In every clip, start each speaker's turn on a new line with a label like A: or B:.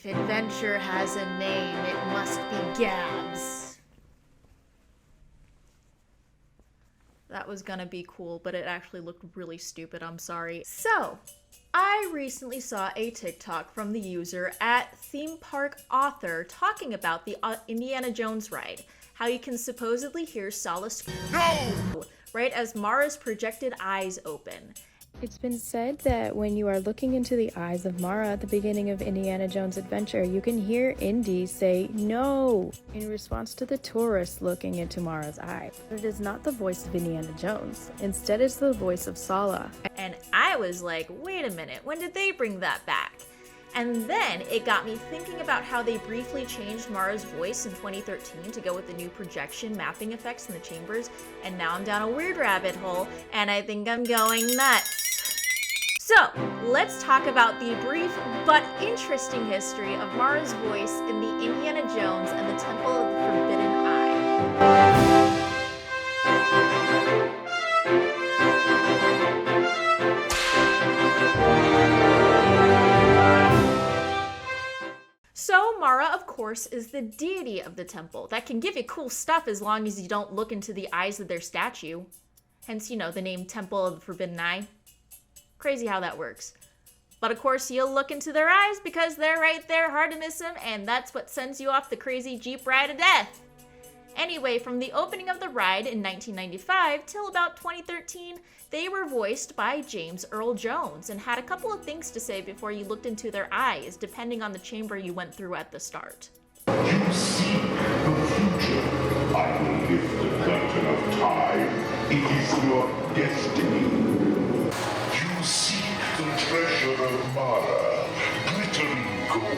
A: If adventure has a name, it must be Gabs. That was gonna be cool, but it actually looked really stupid, I'm sorry. So, I recently saw a TikTok from the user at Theme Park Author talking about the Indiana Jones ride. How you can supposedly hear Sala scream right as Mara's projected eyes open.
B: It's been said that when you are looking into the eyes of Mara at the beginning of Indiana Jones' adventure, you can hear Indy say, "No," in response to the tourist looking into Mara's eye. But it is not the voice of Indiana Jones. Instead, it's the voice of Sala.
A: And I was like, wait a minute, when did they bring that back? And then it got me thinking about how they briefly changed Mara's voice in 2013 to go with the new projection mapping effects in the chambers, and now I'm down a weird rabbit hole, and I think I'm going nuts. So, let's talk about the brief but interesting history of Mara's voice in the Indiana Jones and the Temple of the Forbidden Eye. So, Mara, of course, is the deity of the temple that can give you cool stuff as long as you don't look into the eyes of their statue. Hence, you know, the name Temple of the Forbidden Eye. Crazy how that works. But of course, you'll look into their eyes because they're right there, hard to miss them, and that's what sends you off the crazy Jeep ride of death. Anyway, from the opening of the ride in 1995 till about 2013, they were voiced by James Earl Jones and had a couple of things to say before you looked into their eyes, depending on the chamber you went through at the start.
C: You seek the future. I will lift the curtain of time. It is your destiny. You seek the treasure of Mara, glittering gold.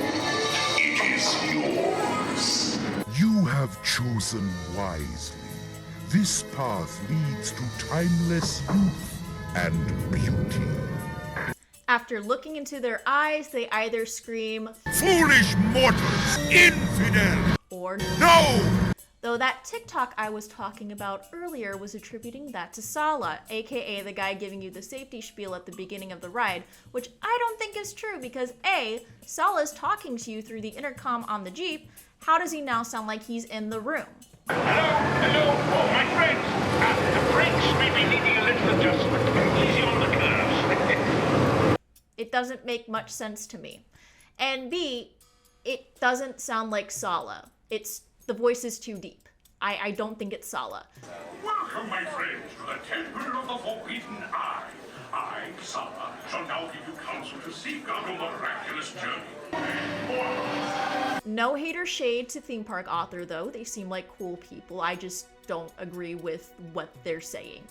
C: It is yours.
D: You have chosen wisely. This path leads to timeless youth and beauty.
A: After looking into their eyes, they either scream,
D: Foolish mortals! Infidel!
A: or
D: No!
A: Though that TikTok I was talking about earlier was attributing that to Sala, aka the guy giving you the safety spiel at the beginning of the ride, which I don't think is true because A, Sala's talking to you through the intercom on the Jeep. How does he now sound like he's in the room?
E: Hello, oh, my friends. The brakes may be needing a little adjustment. Easy on the curves.
A: It doesn't make much sense to me. And B, it doesn't sound like Sala. The voice is too deep. I don't think it's Sala.
E: Welcome, my friends, to the Temple of the Forbidden Eye. I, Sala, shall now give you counsel to seek out your miraculous journey.
A: No hate or shade to Theme Park Author, though. They seem like cool people. I just don't agree with what they're saying.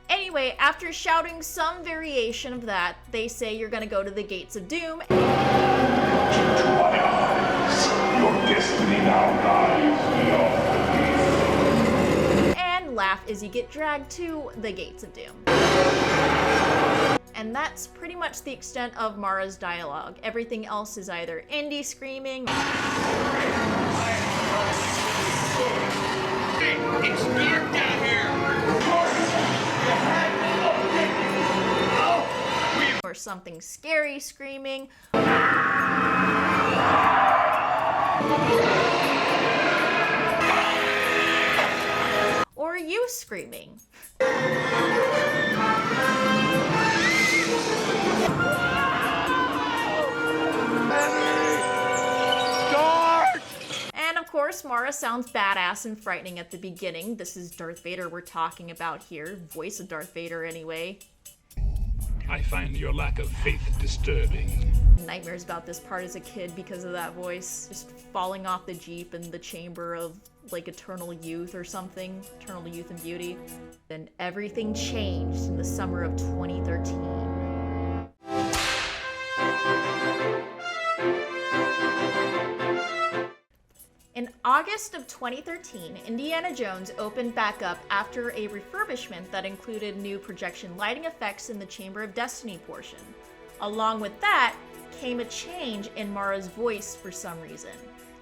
A: Anyway, after shouting some variation of that, they say you're gonna go to the Gates of Doom.
C: Into my eyes. Your destiny now lies beyond the gate.
A: And laugh as you get dragged to the Gates of Doom. And that's pretty much the extent of Mara's dialogue. Everything else is either Indy screaming,
E: It's dark down here.
A: or something scary screaming, or you screaming. And of course, Mara sounds badass and frightening at the beginning. This is Darth Vader we're talking about here. Voice of Darth Vader, anyway.
F: I find your lack of faith disturbing.
A: Nightmares about this part as a kid because of that voice. Just falling off the Jeep in the chamber of, like, eternal youth or something. Eternal youth and beauty. Then everything changed in the summer of 2013. In August of 2013, Indiana Jones opened back up after a refurbishment that included new projection lighting effects in the Chamber of Destiny portion. Along with that came a change in Mara's voice for some reason.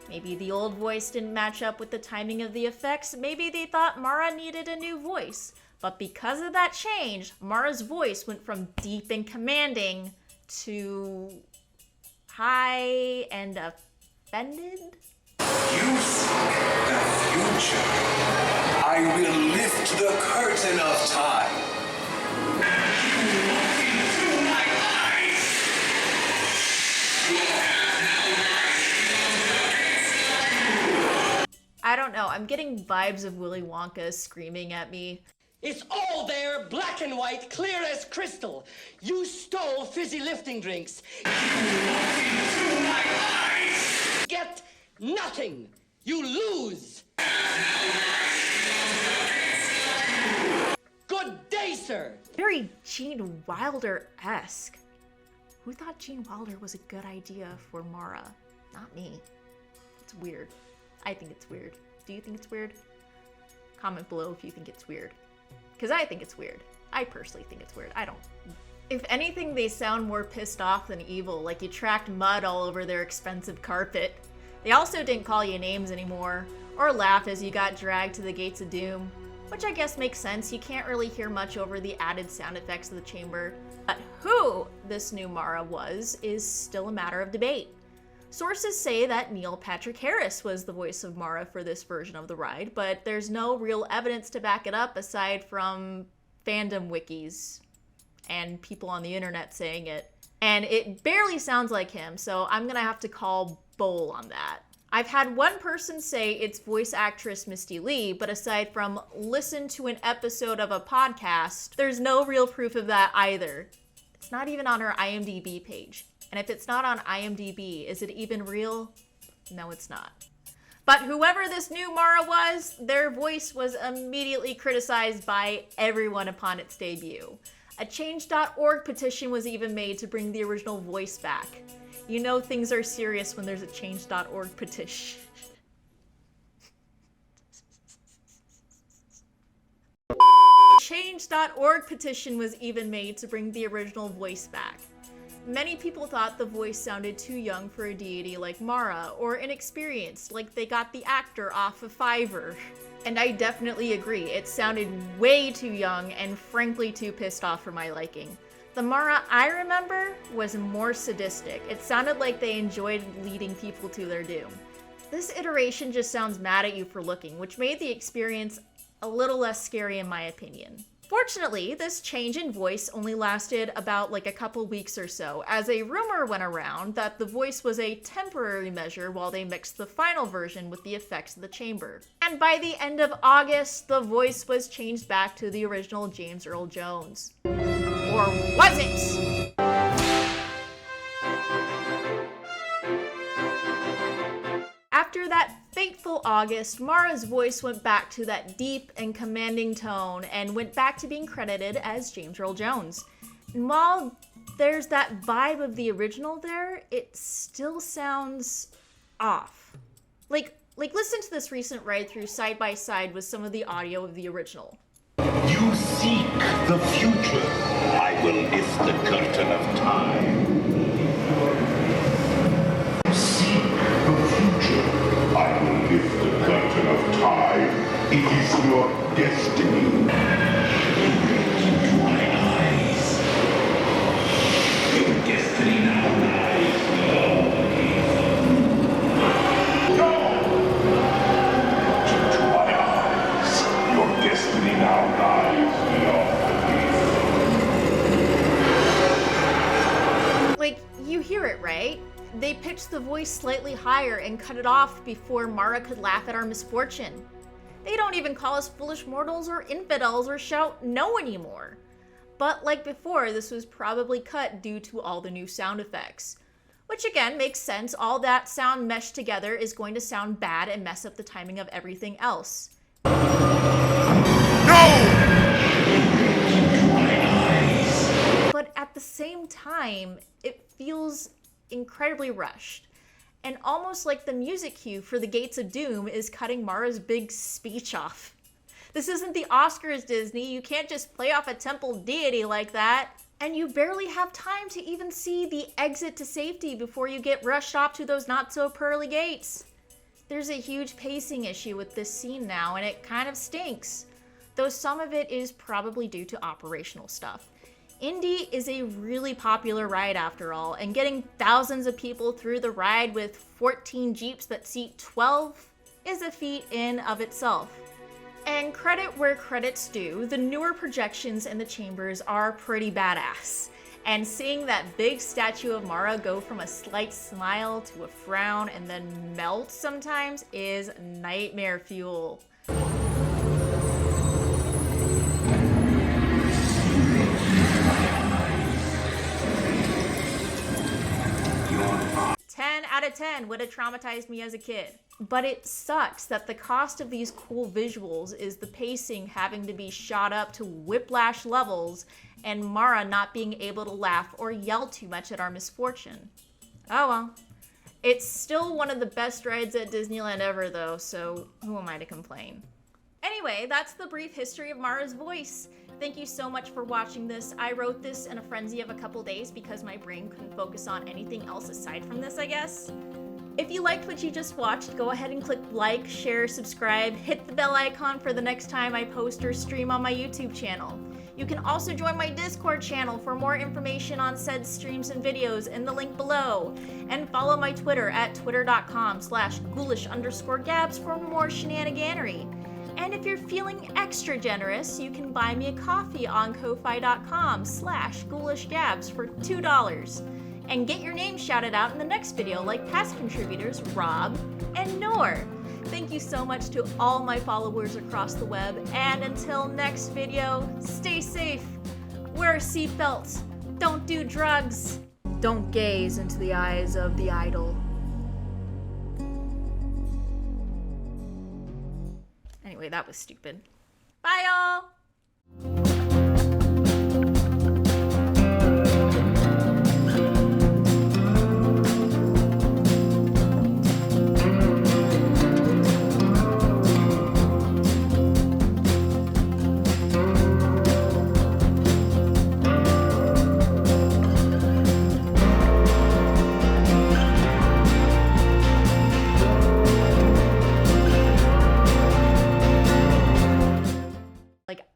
A: Maybe the old voice didn't match up with the timing of the effects, maybe they thought Mara needed a new voice. But because of that change, Mara's voice went from deep and commanding to high and offended?
G: You seek the future. I will lift the curtain of time. Into my eyes.
A: I don't know. I'm getting vibes of Willy Wonka screaming at me.
H: It's all there, black and white, clear as crystal. You stole fizzy lifting drinks. Get nothing. You lose. Good day, sir.
A: Very Gene Wilder-esque. Who thought Gene Wilder was a good idea for Mara? Not me. It's weird. I think it's weird. Do you think it's weird? Comment below if you think it's weird. Because I think it's weird. I personally think it's weird. I don't. If anything, they sound more pissed off than evil, like you tracked mud all over their expensive carpet. They also didn't call you names anymore, or laugh as you got dragged to the gates of doom. Which I guess makes sense, you can't really hear much over the added sound effects of the chamber. But who this new Mara was is still a matter of debate. Sources say that Neil Patrick Harris was the voice of Mara for this version of the ride, but there's no real evidence to back it up aside from fandom wikis and people on the internet saying it. And it barely sounds like him, so I'm gonna have to call bull on that. I've had one person say it's voice actress Misty Lee, but aside from listen to an episode of a podcast, there's no real proof of that either. It's not even on her IMDb page. And if it's not on IMDb, is it even real? No, it's not. But whoever this new Mara was, their voice was immediately criticized by everyone upon its debut. A Change.org petition was even made to bring the original voice back. You know things are serious when there's a Change.org petition. Change.org petition was even made to bring the original voice back. Many people thought the voice sounded too young for a deity like Mara, or inexperienced, like they got the actor off of Fiverr. And I definitely agree, it sounded way too young and frankly too pissed off for my liking. The Mara I remember was more sadistic. It sounded like they enjoyed leading people to their doom. This iteration just sounds mad at you for looking, which made the experience a little less scary in my opinion. Fortunately, this change in voice only lasted about like a couple weeks or so, as a rumor went around that the voice was a temporary measure while they mixed the final version with the effects of the chamber. And by the end of August, the voice was changed back to the original James Earl Jones. Or was it? After that fateful August, Mara's voice went back to that deep and commanding tone and went back to being credited as James Earl Jones. And while there's that vibe of the original there, it still sounds off. Like listen to this recent ride through side by side with some of the audio of the original.
C: You seek the future. I will lift the curtain of time. Seek the future. I will lift the curtain of time. It is your destiny. Look into my eyes. Your destiny now lies beyond the gate. No! Look into my eyes. Your destiny now lies beyond the gate.
A: Like, you hear it, right? They pitched the voice slightly higher and cut it off before Mara could laugh at our misfortune. They don't even call us foolish mortals or infidels or shout no anymore. But like before, this was probably cut due to all the new sound effects. Which again makes sense, all that sound meshed together is going to sound bad and mess up the timing of everything else. But at the same time, it feels incredibly rushed. And almost like the music cue for the Gates of Doom is cutting Mara's big speech off. This isn't the Oscars, Disney. You can't just play off a temple deity like that. And you barely have time to even see the exit to safety before you get rushed off to those not-so-pearly gates. There's a huge pacing issue with this scene now, and it kind of stinks. Though some of it is probably due to operational stuff. Indy is a really popular ride after all, and getting thousands of people through the ride with 14 Jeeps that seat 12 is a feat in of itself. And credit where credit's due, the newer projections in the chambers are pretty badass. And seeing that big statue of Mara go from a slight smile to a frown and then melt sometimes is nightmare fuel. 10 out of 10 would have traumatized me as a kid. But it sucks that the cost of these cool visuals is the pacing having to be shot up to whiplash levels and Mara not being able to laugh or yell too much at our misfortune. Oh well. It's still one of the best rides at Disneyland ever though, so who am I to complain? Anyway, that's the brief history of Mara's voice. Thank you so much for watching this. I wrote this in a frenzy of a couple days because my brain couldn't focus on anything else aside from this, I guess. If you liked what you just watched, go ahead and click like, share, subscribe, hit the bell icon for the next time I post or stream on my YouTube channel. You can also join my Discord channel for more information on said streams and videos in the link below. And follow my Twitter at twitter.com/ghoulish_gabs for more shenaniganery. And if you're feeling extra generous, you can buy me a coffee on ko-fi.com/ghoulishgabs for $2. And get your name shouted out in the next video like past contributors Rob and Noor. Thank you so much to all my followers across the web, and until next video, stay safe, wear a seatbelt, don't do drugs, don't gaze into the eyes of the idol. Anyway, that was stupid. Bye, y'all!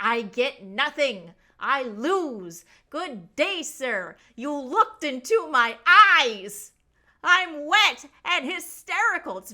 A: I get nothing. I lose. Good day, sir. You looked into my eyes. I'm wet and hysterical. It's